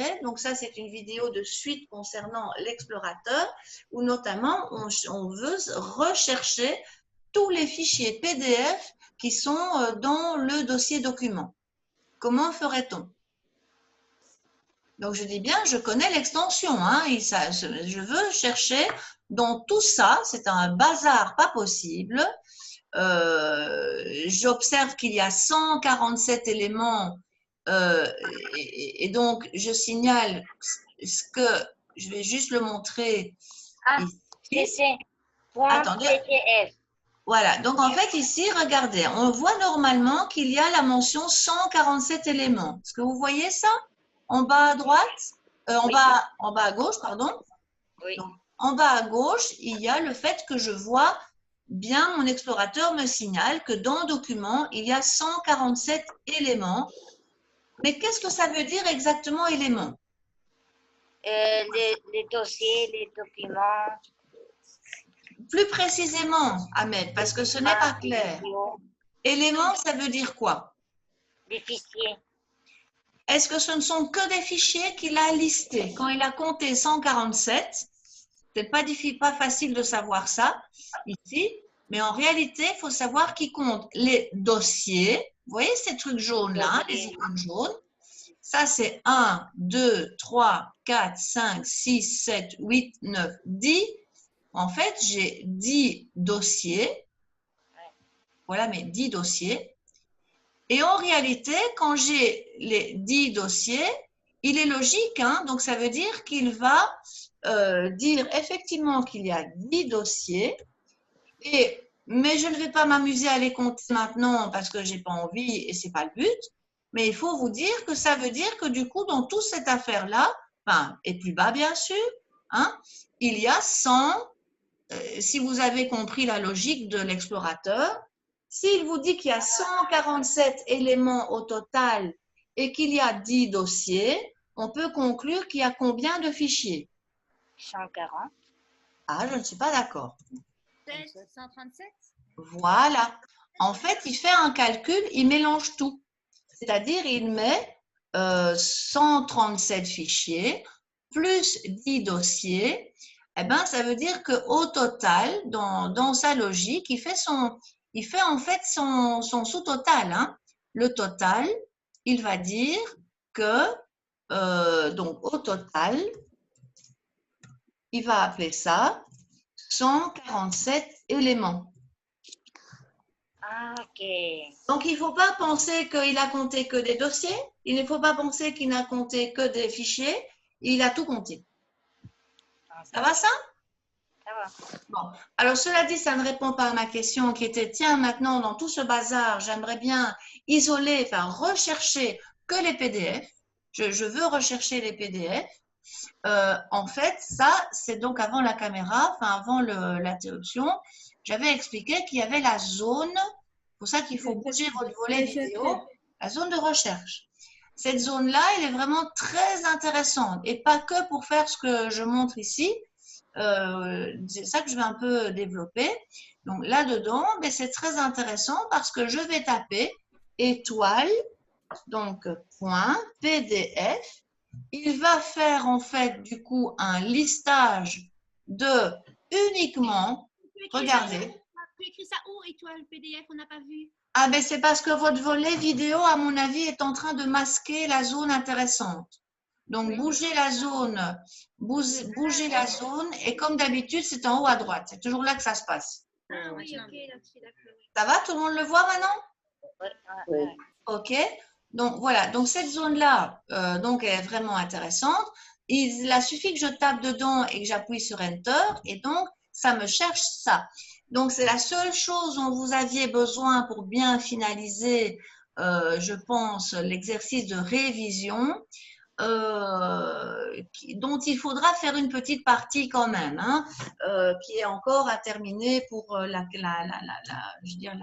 fait. Donc ça, c'est une vidéo de suite concernant l'explorateur, où notamment on veut rechercher tous les fichiers PDF qui sont dans le dossier document. Comment ferait-on? Donc je dis bien, je connais l'extension, hein, je veux chercher dans tout ça, c'est un bazar pas possible. J'observe qu'il y a 147 éléments et donc je signale ce que je vais juste le montrer ici. Attendez. .pdf. Voilà, donc en fait ici, regardez, on voit normalement qu'il y a la mention 147 éléments. Est-ce que vous voyez ça? En bas à droite, Oui. en bas à gauche, pardon. Oui. Donc, en bas à gauche, il y a le fait que je vois bien, mon explorateur me signale que dans document, il y a 147 éléments. Mais qu'est-ce que ça veut dire exactement éléments? Les dossiers, les documents. Plus précisément, Ahmed, parce que ce n'est pas clair. Éléments, ça veut dire quoi? Des fichiers. Est-ce que ce ne sont que des fichiers qu'il a listés? Quand il a compté 147, c'est pas facile de savoir ça ici, mais en réalité, il faut savoir qu'il compte les dossiers. Vous voyez ces trucs jaunes là, les icônes jaunes? Ça, c'est 1, 2, 3, 4, 5, 6, 7, 8, 9, 10. En fait, j'ai 10 dossiers. Voilà mes 10 dossiers. Et en réalité, quand j'ai les 10 dossiers, il est logique, hein, donc ça veut dire qu'il va dire effectivement qu'il y a 10 dossiers, mais je ne vais pas m'amuser à les compter maintenant parce que je n'ai pas envie et ce n'est pas le but, mais il faut vous dire que ça veut dire que du coup, dans toute cette affaire-là, enfin, et plus bas bien sûr, hein, il y a 100, si vous avez compris la logique de l'explorateur, s'il vous dit qu'il y a 147 éléments au total et qu'il y a 10 dossiers, on peut conclure qu'il y a combien de fichiers? 140. Ah, je ne suis pas d'accord. 137. Voilà. En fait, il fait un calcul, il mélange tout. C'est-à-dire, il met 137 fichiers plus 10 dossiers. Eh ben, ça veut dire qu'au total, dans sa logique, il fait en fait son sous-total, hein. Le total, il va dire que, donc au total, il va appeler ça 147 éléments. Ah, ok. Donc, il ne faut pas penser qu'il a compté que des dossiers, il ne faut pas penser qu'il n'a compté que des fichiers, il a tout compté. Ça va ça? Ça va. Bon, alors cela dit, ça ne répond pas à ma question qui était, tiens, maintenant, dans tout ce bazar, j'aimerais bien isoler, enfin, rechercher que les PDF. Je veux rechercher les PDF. En fait, ça, c'est donc avant la caméra, enfin, avant l'interruption, j'avais expliqué qu'il y avait la zone, pour ça qu'il faut bouger votre volet vidéo, la zone de recherche. Cette zone-là, elle est vraiment très intéressante et pas que pour faire ce que je montre ici. C'est ça que je vais un peu développer. Donc là-dedans, ben, c'est très intéressant parce que je vais taper étoile, donc point PDF. Il va faire en fait du coup un listage de uniquement, regardez. Tu écris ça où, étoile PDF, on n'a pas vu. Ah ben c'est parce que votre volet vidéo, à mon avis, est en train de masquer la zone intéressante. Donc bougez la zone, bougez la zone et comme d'habitude, c'est en haut à droite. C'est toujours là que ça se passe. Ah oui, ok, d'accord. Ça va? Tout le monde le voit maintenant? Oui. Ok. Donc voilà, donc cette zone-là, donc elle est vraiment intéressante. Il a suffi que je tape dedans et que j'appuie sur Enter et donc ça me cherche ça. Donc c'est la seule chose dont vous aviez besoin pour bien finaliser, je pense, l'exercice de révision, dont il faudra faire une petite partie quand même, hein, qui est encore à terminer pour je veux dire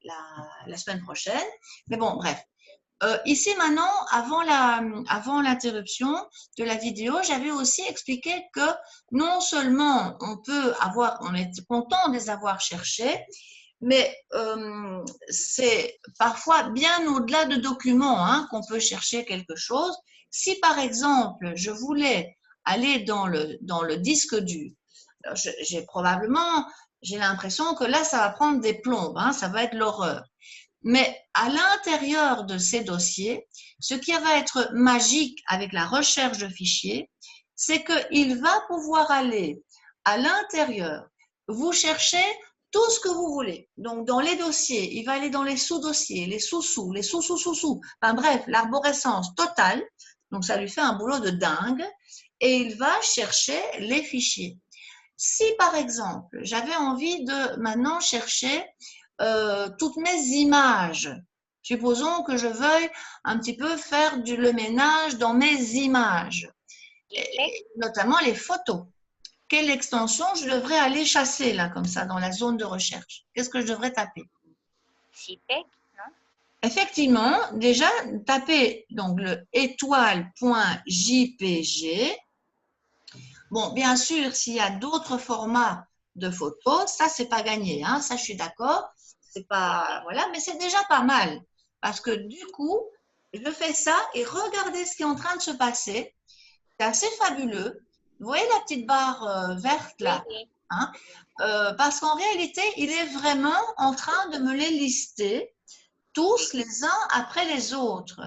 la semaine prochaine. Mais bon, bref. Ici maintenant, avant l'interruption de la vidéo, j'avais aussi expliqué que non seulement on est content de les avoir cherchés, mais c'est parfois bien au-delà de documents, hein, qu'on peut chercher quelque chose. Si par exemple, je voulais aller dans le disque dur, j'ai l'impression que là, ça va prendre des plombes, hein, ça va être l'horreur. Mais à l'intérieur de ces dossiers, ce qui va être magique avec la recherche de fichiers, c'est qu'il va pouvoir aller à l'intérieur, vous cherchez tout ce que vous voulez. Donc, dans les dossiers, il va aller dans les sous-dossiers, les sous-sous, les sous-sous-sous-sous. Enfin bref, l'arborescence totale. Donc, ça lui fait un boulot de dingue. Et il va chercher les fichiers. Si, par exemple, j'avais envie de maintenant chercher toutes mes images, supposons que je veuille un petit peu faire le ménage dans mes images, notamment les photos. Quelle extension je devrais aller chasser là, comme ça, dans la zone de recherche? Qu'est-ce que je devrais taper? JPEG, non? Effectivement, déjà, taper donc le étoile.jpg. Bon, bien sûr, s'il y a d'autres formats de photos, ça, c'est pas gagné, hein, ça, je suis d'accord. C'est pas, voilà, mais c'est déjà pas mal. Parce que du coup, je fais ça et regardez ce qui est en train de se passer. C'est assez fabuleux. Vous voyez la petite barre verte là, Oui. hein, parce qu'en réalité, il est vraiment en train de me les lister tous les uns après les autres.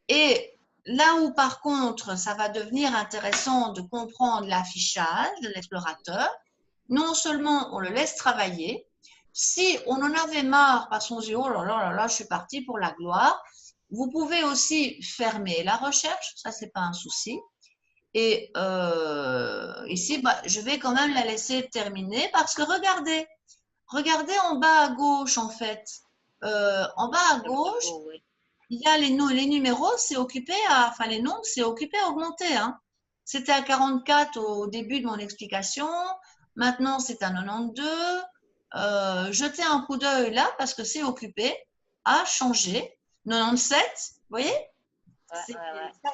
Et là où par contre, ça va devenir intéressant de comprendre l'affichage de l'explorateur, non seulement on le laisse travailler, si on en avait marre parce qu'on se dit oh là là là là, je suis parti pour la gloire, vous pouvez aussi fermer la recherche, ça c'est pas un souci. Et ici, bah, je vais quand même la laisser terminer parce que regardez en bas à gauche en fait. En bas à gauche, il y a les numéros, c'est occupé enfin les noms, c'est occupé à augmenter. Hein. C'était à 44 au début de mon explication. Maintenant, c'est à 92. Jetez un coup d'œil là parce que c'est occupé à changer. 97, vous voyez? Ça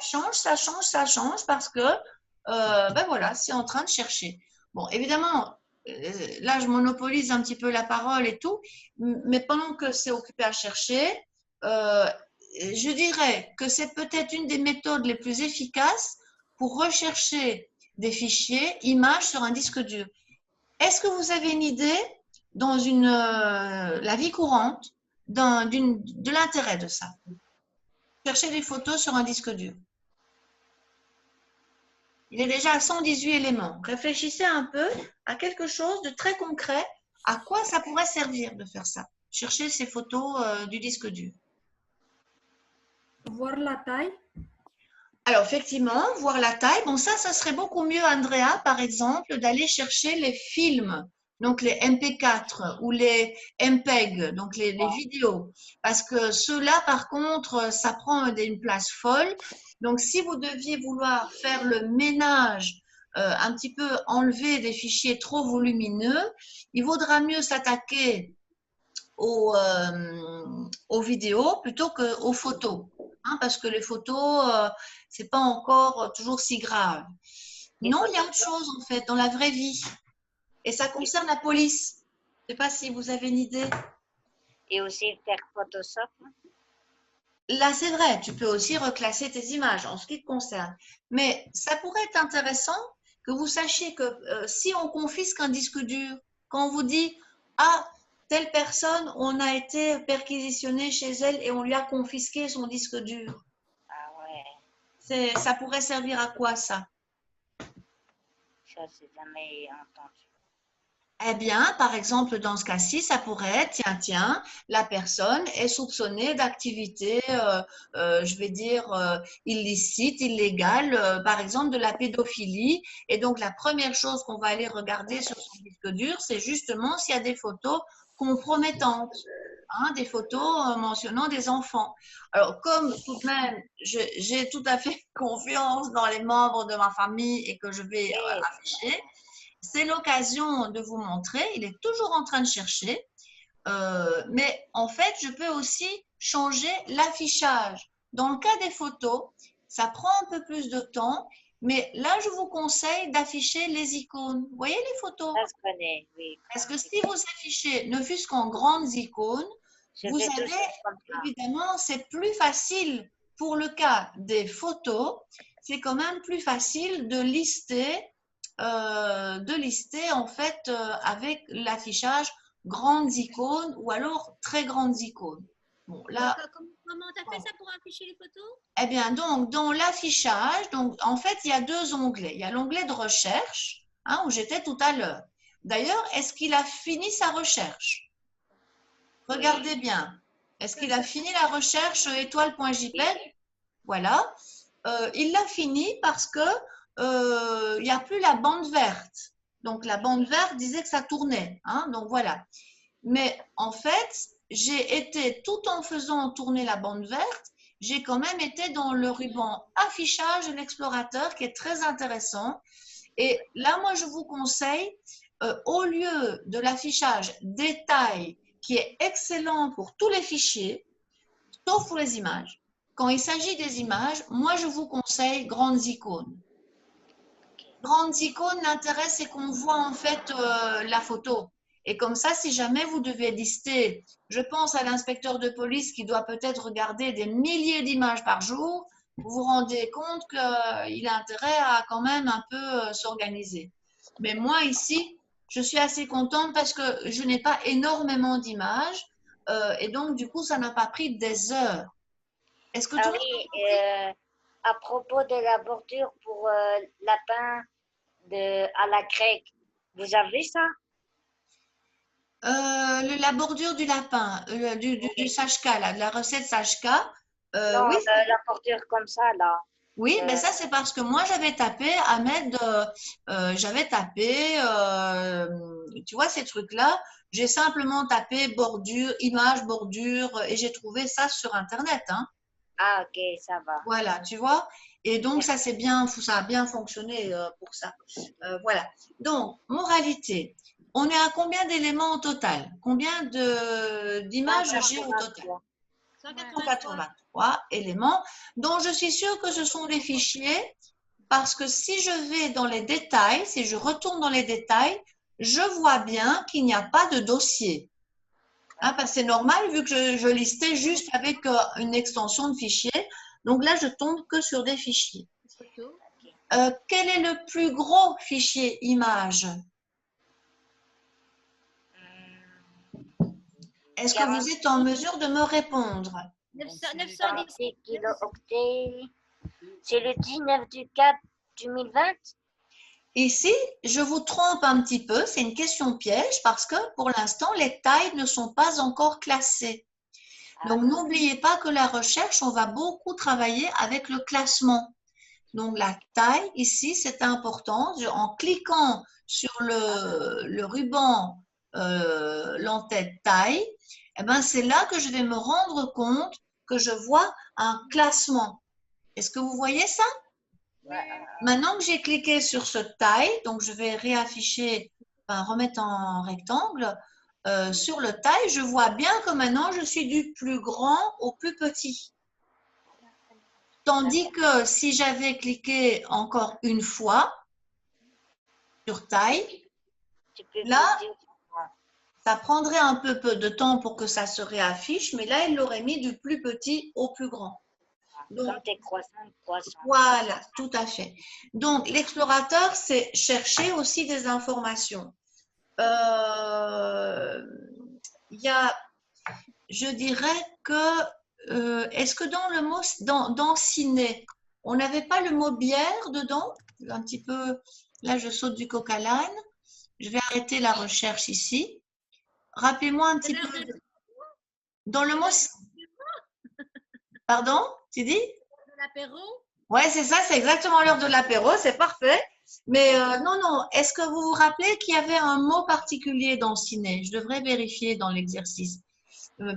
change parce que, ben voilà, c'est en train de chercher. Bon, évidemment, là, je monopolise un petit peu la parole et tout, mais pendant que c'est occupé à chercher, je dirais que c'est peut-être une des méthodes les plus efficaces pour rechercher des fichiers, images sur un disque dur. Est-ce que vous avez une idée dans la vie courante de l'intérêt de ça? Chercher des photos sur un disque dur. Il est déjà à 118 éléments. Réfléchissez un peu à quelque chose de très concret. À quoi ça pourrait servir de faire ça? Chercher ces photos du disque dur. Voir la taille. Alors, effectivement, voir la taille. Bon, ça serait beaucoup mieux, Andrea, par exemple, d'aller chercher les films, donc les MP4 ou les MPEG, donc les vidéos. Parce que ceux-là, par contre, ça prend une place folle. Donc, si vous deviez vouloir faire le ménage, un petit peu enlever des fichiers trop volumineux, il vaudra mieux s'attaquer aux vidéos plutôt qu'aux photos. Hein, parce que les photos, c'est pas encore toujours si grave. Non, il y a autre chose en fait dans la vraie vie. Et ça concerne la police. Je ne sais pas si vous avez une idée. Et aussi faire Photoshop. Là, c'est vrai, tu peux aussi reclasser tes images en ce qui te concerne. Mais ça pourrait être intéressant que vous sachiez que si on confisque un disque dur, quand on vous dit « Ah, telle personne, on a été perquisitionné chez elle et on lui a confisqué son disque dur. » Ça pourrait servir à quoi, ça? Ça, c'est jamais entendu. Eh bien, par exemple, dans ce cas-ci, ça pourrait être, tiens, la personne est soupçonnée d'activité, je vais dire, illicite, illégale, par exemple de la pédophilie. Et donc, la première chose qu'on va aller regarder sur son disque dur, c'est justement s'il y a des photos compromettantes. Hein, des photos mentionnant des enfants. Alors, comme tout de même, j'ai tout à fait confiance dans les membres de ma famille et que je vais afficher, c'est l'occasion de vous montrer, il est toujours en train de chercher, mais en fait, je peux aussi changer l'affichage. Dans le cas des photos, ça prend un peu plus de temps, mais là, je vous conseille d'afficher les icônes. Vous voyez les photos? Ça se connaît, oui. Parce que si vous affichez, ne fût-ce qu'en grandes icônes, vous avez, évidemment, c'est plus facile pour le cas des photos, c'est quand même plus facile de lister en fait avec l'affichage grandes icônes ou alors très grandes icônes. Bon, là, Comment tu as fait ça pour afficher les photos? eh bien, donc, dans l'affichage, donc, en fait, il y a deux onglets. Il y a l'onglet de recherche, hein, où j'étais tout à l'heure. D'ailleurs, est-ce qu'il a fini sa recherche? Regardez bien. Est-ce qu'il a fini la recherche étoile.jpg? Voilà. Il l'a fini parce que il n'y a plus la bande verte. Donc, la bande verte disait que ça tournait, hein, donc voilà. Mais en fait, j'ai été, tout en faisant tourner la bande verte, j'ai quand même été dans le ruban affichage de l'explorateur qui est très intéressant. Et là, moi, je vous conseille, au lieu de l'affichage détail qui est excellent pour tous les fichiers, sauf pour les images. Quand il s'agit des images, moi, je vous conseille grandes icônes. Grandes icônes, l'intérêt, c'est qu'on voit en fait la photo. Et comme ça, si jamais vous devez lister, je pense à l'inspecteur de police qui doit peut-être regarder des milliers d'images par jour, vous vous rendez compte qu'il a intérêt à quand même un peu s'organiser. Mais moi, ici, je suis assez contente parce que je n'ai pas énormément d'images et donc, du coup, ça n'a pas pris des heures. Est-ce que tout le monde a compris? À propos de la bordure pour lapin à la grecque, vous avez ça? La bordure du lapin, du sashka, là, de la recette sashka. Non, Oui, la bordure comme ça, là. oui, mais ça c'est parce que moi j'avais tapé Ahmed, j'avais tapé, tu vois ces trucs-là, j'ai simplement tapé bordure, image, bordure, et j'ai trouvé ça sur Internet, hein. Ah, ok, ça va. Voilà, tu vois. Et donc ça c'est bien, ça a bien fonctionné pour ça. Voilà. Donc moralité, on est à combien d'éléments au total? Combien d'images j'ai au total? 183 éléments, dont je suis sûre que ce sont des fichiers, parce que si je vais dans les détails, si je retourne dans les détails, je vois bien qu'il n'y a pas de dossier. Hein, parce que c'est normal vu que je listais juste avec une extension de fichier. Donc là, je tombe que sur des fichiers. Quel est le plus gros fichier image? Est-ce que vous êtes en mesure de me répondre? 910 kilooctets. C'est le 19 du 4 2020? Ici, je vous trompe un petit peu, c'est une question piège parce que pour l'instant, les tailles ne sont pas encore classées. Donc, n'oubliez pas que la recherche, on va beaucoup travailler avec le classement. Donc, la taille, ici, c'est important. En cliquant sur le ruban l'entête taille, eh ben, c'est là que je vais me rendre compte que je vois un classement. Est-ce que vous voyez ça? Maintenant que j'ai cliqué sur ce taille, donc je vais réafficher, enfin, remettre en rectangle, sur le taille, je vois bien que maintenant je suis du plus grand au plus petit. Tandis que si j'avais cliqué encore une fois sur taille, là, ça prendrait un peu de temps pour que ça se réaffiche, mais là, il l'aurait mis du plus petit au plus grand. Donc, voilà, tout à fait. Donc, l'explorateur, c'est chercher aussi des informations. Il y a, je dirais que, est-ce que dans le mot, dans ciné, on n'avait pas le mot bière dedans? Un petit peu, là, je saute du coq à l'âne. Je vais arrêter la recherche ici. Rappelez-moi un petit peu. Dans le mot, pardon, tu dis? L'apéro? Ouais, c'est ça, c'est exactement l'heure de l'apéro, c'est parfait. Mais non, non, est-ce que vous vous rappelez qu'il y avait un mot particulier dans ciné? Je devrais vérifier dans l'exercice.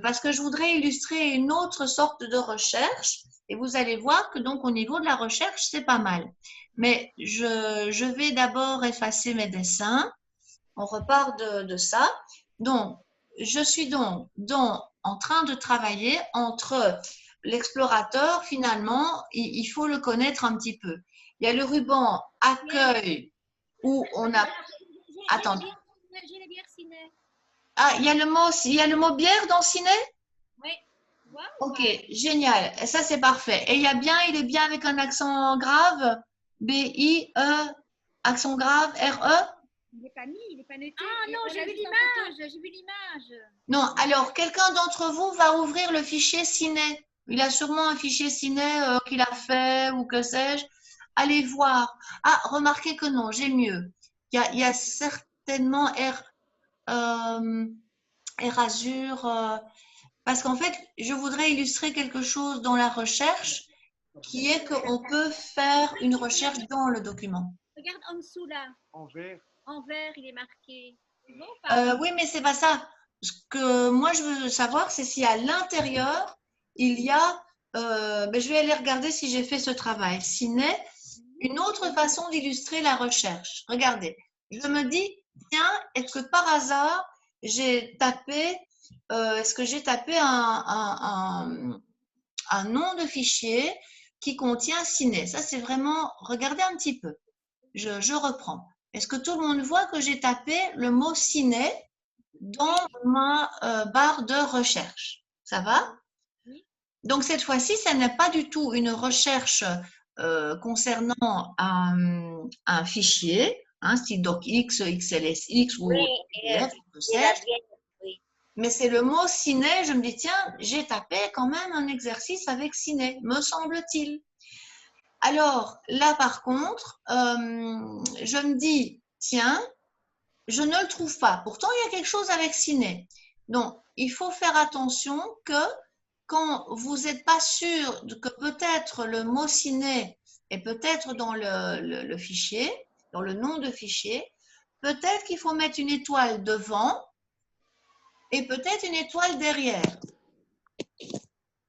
Parce que je voudrais illustrer une autre sorte de recherche et vous allez voir que donc au niveau de la recherche, c'est pas mal. Mais je vais d'abord effacer mes dessins. On repart de ça. Donc, je suis donc en train de travailler entre l'explorateur, finalement, il faut le connaître un petit peu. Il y a le ruban accueil où on a… Attends. J'ai les bières ciné. Ah, il y a le mot bière dans ciné? Oui. vois ou Ok, pas? génial. Et ça, c'est parfait. Et il est bien avec un accent grave? B-I-E, accent grave, R-E? Il n'est pas mis, il n'est pas noté. Ah non, On j'ai l'a vu juste en photo. l'image, j'ai vu l'image. Non, alors, quelqu'un d'entre vous va ouvrir le fichier Ciné. Il a sûrement un fichier Ciné qu'il a fait ou que sais-je. Allez voir. Ah, remarquez que non, j'ai mieux. Il y a certainement euh, R Azure. Parce qu'en fait, je voudrais illustrer quelque chose dans la recherche qui est qu'on peut faire une recherche dans le document. Regarde en dessous là, En vert. en vert, il est marqué. C'est bon ou pas? Oui, mais c'est pas ça. Ce que moi je veux savoir, c'est si à l'intérieur il y a. Je vais aller regarder si j'ai fait ce travail. Ciné, une autre façon d'illustrer la recherche. Regardez, je me dis, tiens, est-ce que par hasard j'ai tapé, est-ce que j'ai tapé un nom de fichier qui contient ciné? Ça, c'est vraiment, regardez un petit peu. Je reprends. Est-ce que tout le monde voit que j'ai tapé le mot ciné dans ma barre de recherche? Ça va? Oui. Donc, cette fois-ci, ça n'est pas du tout une recherche concernant un fichier, style docx, XLSX Oui, ou PDF, que il a sais-je, bien. Oui. mais c'est le mot ciné. Je me dis, tiens, j'ai tapé quand même un exercice avec ciné, me semble-t-il. Alors, là, par contre, je me dis, tiens, je ne le trouve pas. Pourtant, il y a quelque chose avec ciné. Donc, il faut faire attention que quand vous n'êtes pas sûr que peut-être le mot ciné est peut-être dans le fichier, dans le nom de fichier, peut-être qu'il faut mettre une étoile devant et peut-être une étoile derrière.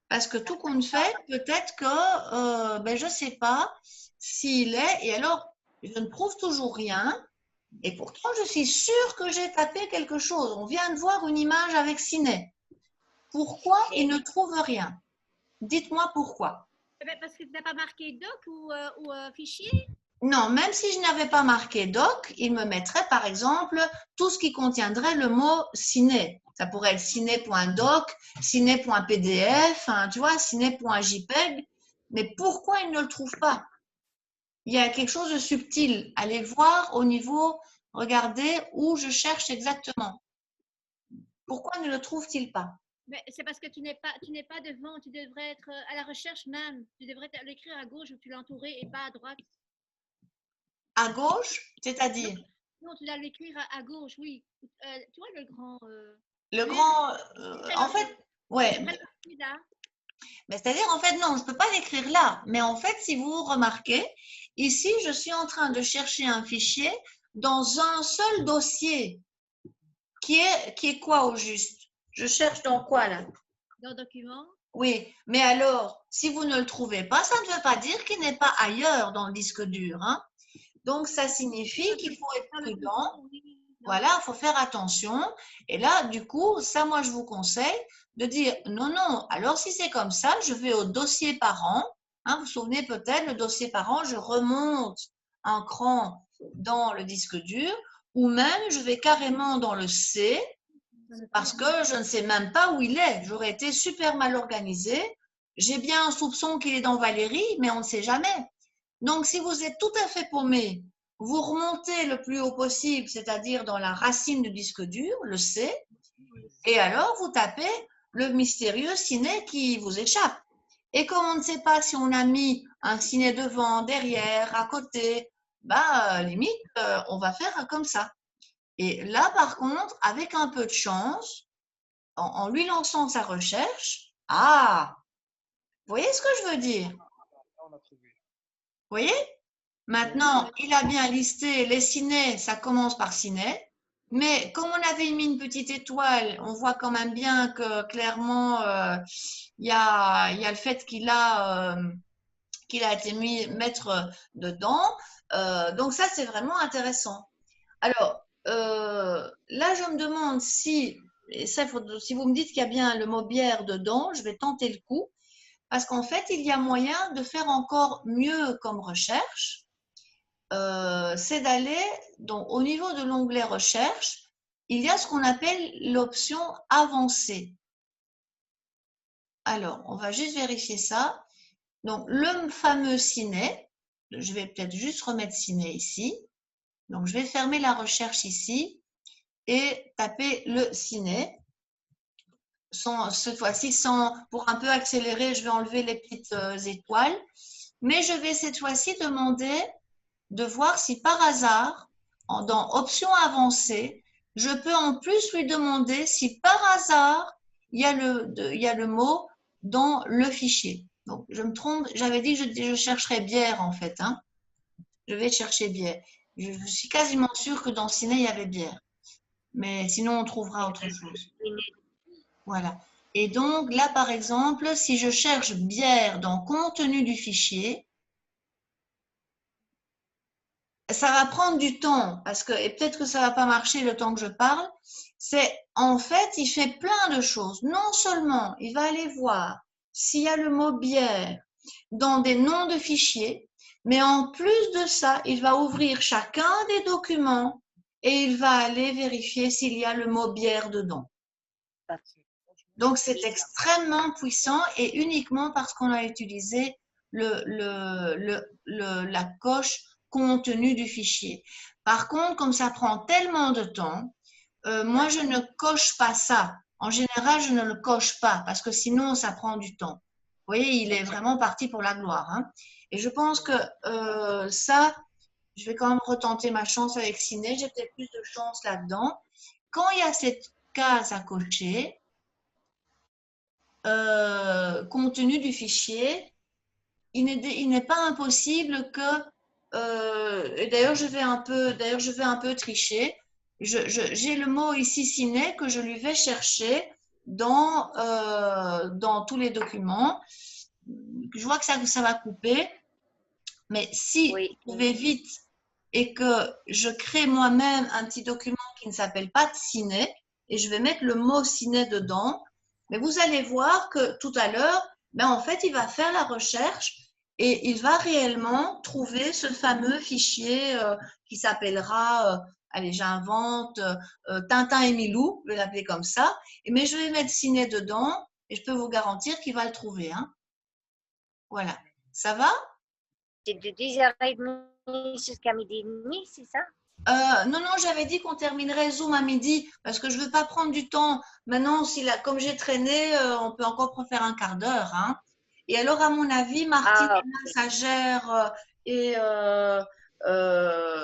Parce que tout compte fait, peut-être que je ne sais pas s'il est, et alors je ne trouve toujours rien, et pourtant je suis sûre que j'ai tapé quelque chose. On vient de voir une image avec ciné. Pourquoi il ne trouve rien? Dites-moi pourquoi. Eh ben, parce que tu n'as pas marqué doc ou fichier. Non, même si je n'avais pas marqué doc, il me mettrait par exemple tout ce qui contiendrait le mot ciné. Ça pourrait être ciné.doc, ciné.pdf, tu vois, ciné.jpeg. Mais pourquoi il ne le trouve pas? Il y a quelque chose de subtil. Allez voir au niveau, regardez où je cherche exactement. Pourquoi ne le trouve-t-il pas? Mais c'est parce que tu n'es pas devant, tu devrais être à la recherche même. Tu devrais l'écrire à gauche où tu l'as entouré et pas à droite. À gauche, Non, c'est-à-dire non, tu dois l'écrire à gauche, oui. Tu vois le grand. le Oui, grand. En fait, c'est ouais. près de là. Mais c'est-à-dire, en fait, non, je ne peux pas l'écrire là. Mais en fait, si vous remarquez, ici, je suis en train de chercher un fichier dans un seul dossier. Qui est quoi au juste? Je cherche dans quoi là? Dans le document. Oui, mais alors, si vous ne le trouvez pas, ça ne veut pas dire qu'il n'est pas ailleurs dans le disque dur, hein. Donc, ça signifie qu'il faut être prudent. Oui, Voilà, il faut faire attention. Et là, du coup, ça, moi, je vous conseille de dire non, non. Alors, si c'est comme ça, je vais au dossier parent. Vous vous souvenez peut-être, le dossier parent, je remonte un cran dans le disque dur ou même je vais carrément dans le C parce que je ne sais même pas où il est. J'aurais été super mal organisée. J'ai bien un soupçon qu'il est dans Valérie, mais on ne sait jamais. Donc, si vous êtes tout à fait paumé, vous remontez le plus haut possible, c'est-à-dire dans la racine du disque dur, le C, et alors vous tapez le mystérieux ciné qui vous échappe. Et comme on ne sait pas si on a mis un ciné devant, derrière, à côté, limite, on va faire comme ça. Et là, par contre, avec un peu de chance, en lui lançant sa recherche, vous voyez ce que je veux dire? Là, on a trouvé. Vous voyez? Maintenant, il a bien listé les cinés, ça commence par ciné, mais comme on avait mis une petite étoile, on voit quand même bien que clairement, il y a le fait qu'il a été mis mettre dedans. Donc ça, c'est vraiment intéressant. Alors, là, je me demande si, et ça, si vous me dites qu'il y a bien le mot bière dedans, je vais tenter le coup, parce qu'en fait, il y a moyen de faire encore mieux comme recherche. C'est d'aller au niveau de l'onglet recherche, il y a ce qu'on appelle l'option avancée. Alors, on va juste vérifier ça. Donc, le fameux ciné, je vais peut-être juste remettre ciné ici. Donc, je vais fermer la recherche ici et taper le ciné. Cette fois-ci, pour un peu accélérer, je vais enlever les petites étoiles. Mais je vais cette fois-ci demander de voir si par hasard, dans Options avancées, je peux en plus lui demander si par hasard, il y a le mot dans le fichier. Donc, je me trompe, j'avais dit que je chercherais bière en fait. Hein. Je vais chercher bière. Je suis quasiment sûre que dans Ciné, il y avait bière. Mais sinon, on trouvera autre chose. Voilà. Et donc, là, par exemple, si je cherche bière dans contenu du fichier, ça va prendre du temps parce que, et peut-être que ça va pas marcher le temps que je parle. En fait, il fait plein de choses. Non seulement il va aller voir s'il y a le mot bière dans des noms de fichiers, mais en plus de ça, il va ouvrir chacun des documents et il va aller vérifier s'il y a le mot bière dedans. Donc, c'est extrêmement puissant et uniquement parce qu'on a utilisé la coche contenu du fichier. Par contre, comme ça prend tellement de temps, moi, je ne coche pas ça. En général, je ne le coche pas parce que sinon, ça prend du temps. Vous voyez, il est vraiment parti pour la gloire. Hein. Et je pense que ça, je vais quand même retenter ma chance avec Ciné. J'ai peut-être plus de chance là-dedans. Quand il y a cette case à cocher, contenu du fichier, il n'est pas impossible que, et d'ailleurs je vais un peu tricher, j'ai le mot ici ciné que je lui vais chercher dans tous les documents. Je vois que ça va couper, mais si je vais vite et que je crée moi-même un petit document qui ne s'appelle pas ciné et je vais mettre le mot ciné dedans, mais vous allez voir que tout à l'heure, ben en fait, il va faire la recherche et il va réellement trouver ce fameux fichier qui s'appellera, allez, j'invente, Tintin et Milou, je vais l'appeler comme ça, mais je vais mettre ciné dedans et je peux vous garantir qu'il va le trouver. Hein. Voilà. Ça va? C'est de 10h30 jusqu'à midi et demi, c'est ça? Non, j'avais dit qu'on terminerait Zoom à midi parce que je ne veux pas prendre du temps. Maintenant, comme j'ai traîné, on peut encore faire un quart d'heure. Hein. Et alors, à mon avis, Martine, Sagère et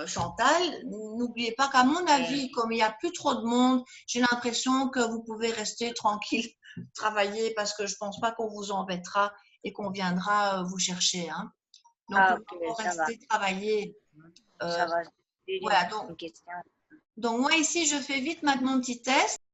Chantal, n'oubliez pas qu'à mon avis, comme il n'y a plus trop de monde, j'ai l'impression que vous pouvez rester tranquille, travailler parce que je ne pense pas qu'on vous embêtera et qu'on viendra vous chercher. Hein. Donc, vous pouvez rester travailler. Ça va. Voilà, donc moi ici, je fais vite maintenant mon petit test.